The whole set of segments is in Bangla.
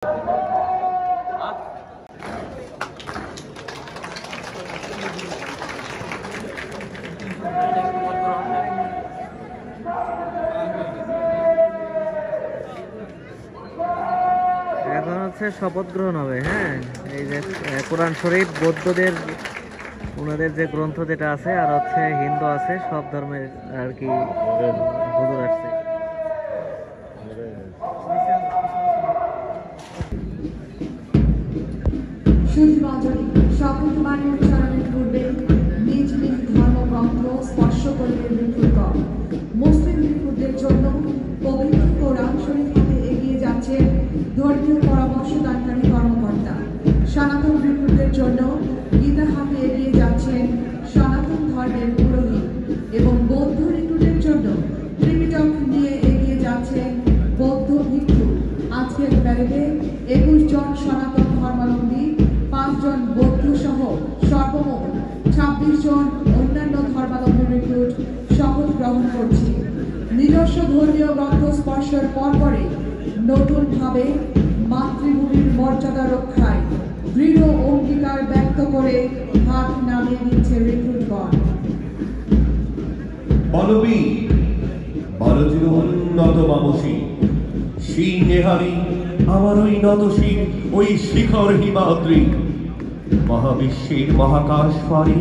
এখন হচ্ছে শপথ গ্রহণ হবে। হ্যাঁ, এই যে কোরআন শরীফ বৌদ্ধদের ওনাদের যে গ্রন্থ যেটা আছে, আর হচ্ছে হিন্দু আছে, সব ধর্মের আর কি হুজুর আসছে। শপথ বাণী উচ্চারণের পূর্বে নিজ নিজ ধর্মগ্রন্থ স্পর্শ করলেন ঋতুগণ। মুসলিম ঋতুদের জন্য পবিত্র কোরআন শরীফ হাতে এগিয়ে যাচ্ছেন ধর্মীয় পরামর্শদানকারী কর্মকর্তা। সনাতন ঋতুদের জন্য গীতা হাতে এগিয়ে যাচ্ছেন সনাতন ধর্মের পুরোহিত এবং বৌদ্ধ ঋতুদের জন্য ত্রিপিটক নিয়ে এগিয়ে যাচ্ছেন বৌদ্ধ ভিক্ষু। আজকের প্যারেডে 21 জন সনাতন ধর্মাবলম্বী, 5 জন বৌদ্ধ সহ সর্বমোট 26 জন অন্যান্য ধর্মাবলম্বী রিক্রুট শপথ গ্রহণ করছে। নিজস্ব ধর্মীয় গ্রন্থ স্পর্শের পরপরে নতুনভাবে মাতৃভূমির মর্যাদা রক্ষায় দৃঢ় অঙ্গীকার ব্যক্ত করে হাত নামিয়ে দিচ্ছে রিক্রুটগণ। বলবি বলচির উন্নত মামসী সিংহেহারি আমার ওই নতশীল ওই শিখর হিমাদ্রি মহাবিশ্বের মহাকাশ ফারি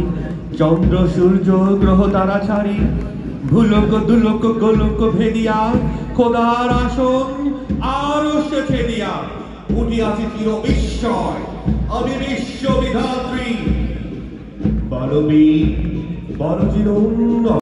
চন্দ্র সূর্য গ্রহ তারা ছাড়ি ভূলোক দুলোক গোলোক ভেদিয়া খোদার আসন আরশ ছেদিয়া উঠিয়াছে চির বিস্ময় আমি বিশ্ববিধাত্রী বলবি বলচির উন্নত